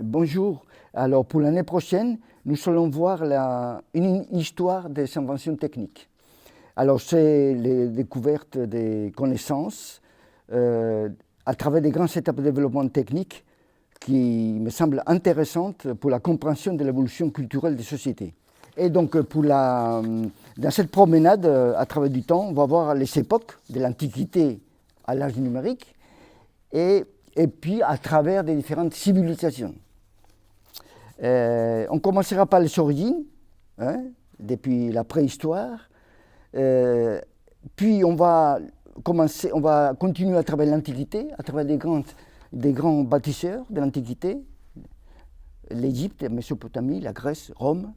Bonjour. Alors pour l'année prochaine, nous allons voir une histoire des inventions techniques. Alors c'est les découvertes des connaissances à travers des grandes étapes de développement technique qui me semblent intéressantes pour la compréhension de l'évolution culturelle des sociétés. Et donc dans cette promenade à travers du temps, on va voir les époques de l'Antiquité à l'âge numérique et puis à travers des différentes civilisations. On commencera par les origines, depuis la préhistoire, puis on va continuer à travers l'Antiquité, à travers des grands bâtisseurs de l'Antiquité, l'Égypte, la Mésopotamie, la Grèce, Rome,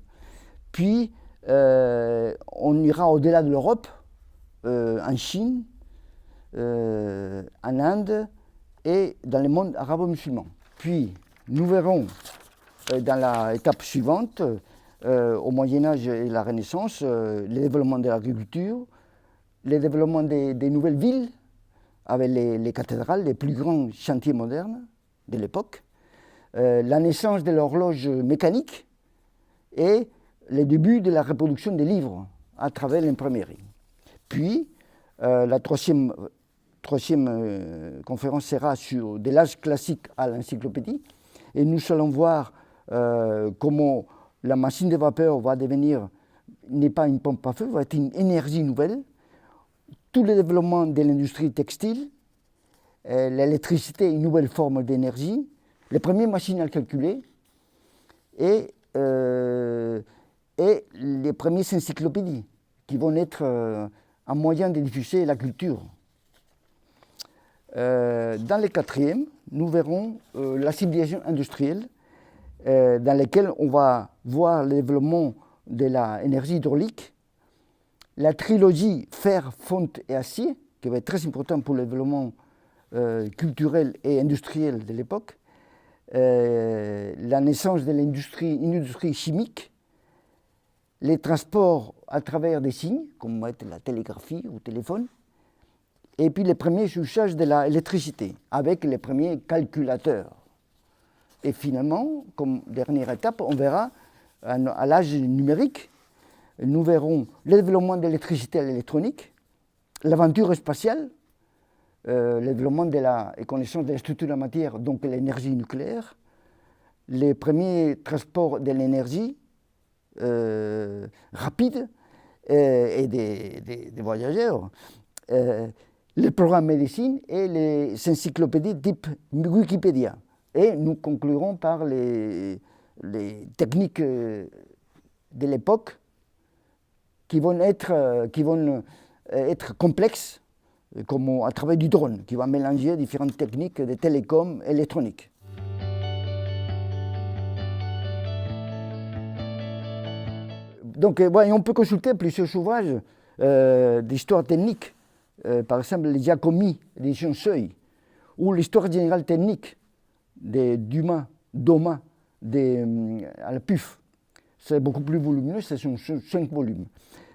puis on ira au-delà de l'Europe, en Chine, en Inde et dans le monde arabo-musulman. Puis nous verrons dans l'étape suivante, au Moyen-Âge et la Renaissance, le développement de l'agriculture, le développement des nouvelles villes, avec les cathédrales, les plus grands chantiers modernes de l'époque, la naissance de l'horloge mécanique et le début de la reproduction des livres à travers l'imprimerie. Puis, la troisième conférence sera sur de l'âge classique à l'encyclopédie, et nous allons voir comment la machine de vapeur va devenir, n'est pas une pompe à feu, va être une énergie nouvelle. Tout le développement de l'industrie textile, l'électricité, une nouvelle forme d'énergie, les premières machines à calculer et les premières encyclopédies qui vont être un moyen de diffuser la culture. Dans le quatrième, nous verrons la civilisation industrielle, dans laquelle on va voir le développement de l'énergie hydraulique, la trilogie fer, fonte et acier, qui va être très important pour le développement culturel et industriel de l'époque, la naissance de une industrie chimique, les transports à travers des signes, comme la télégraphie ou le téléphone, et puis les premiers usages de l'électricité, avec les premiers calculateurs. Et finalement, comme dernière étape, on verra, à l'âge numérique, nous verrons le développement de l'électricité et l'électronique, l'aventure spatiale, le développement de la connaissance de la structure de la matière, donc l'énergie nucléaire, les premiers transports de l'énergie rapide et des voyageurs, les programmes médecine et les encyclopédies type Wikipédia. Et nous conclurons par les techniques de l'époque qui vont être complexes, comme à travers du drone, qui va mélanger différentes techniques de télécom électronique. Donc, on peut consulter plusieurs ouvrages d'histoire technique, par exemple les Giacomi, l'édition Seuil, ou l'histoire générale technique de Doma, à la PUF. C'est beaucoup plus volumineux, ce sont 5 volumes.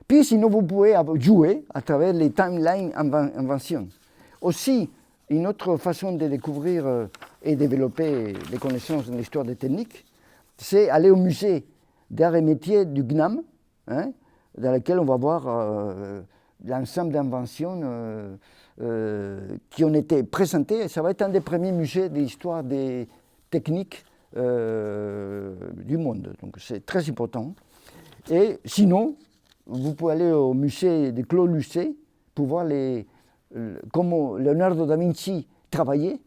Puis sinon, vous pouvez jouer à travers les timelines inventions. Aussi, une autre façon de découvrir et développer les connaissances de l'histoire des techniques, c'est aller au musée d'art et métiers du CNAM, dans lequel on va voir l'ensemble d'inventions qui ont été présentées. Ça va être un des premiers musées d'histoire des techniques du monde. Donc c'est très important. Et sinon, vous pouvez aller au musée de Claude Lucé pour voir comment Leonardo da Vinci travaillait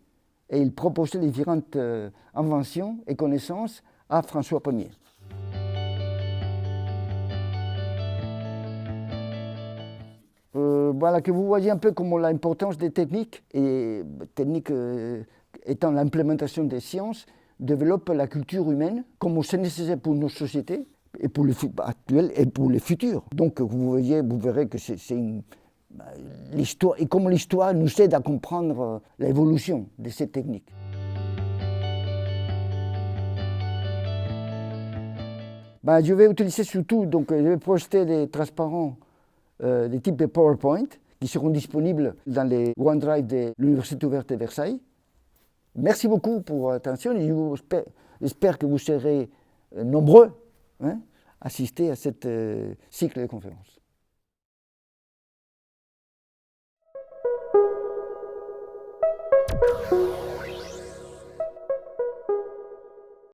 et il proposait les différentes inventions et connaissances à François Ier. Voilà, que vous voyez un peu comment l'importance des techniques, et techniques étant l'implémentation des sciences, développe la culture humaine, comme c'est nécessaire pour nos sociétés, et pour les actuels et pour les futurs. Donc vous verrez que c'est l'histoire, et comme l'histoire nous aide à comprendre l'évolution de ces techniques. Je vais utiliser surtout, donc je vais projeter des transparents de type PowerPoint qui seront disponibles dans les OneDrive de l'Université ouverte de Versailles. Merci beaucoup pour votre attention et j'espère que vous serez nombreux à assister à ce cycle de conférences.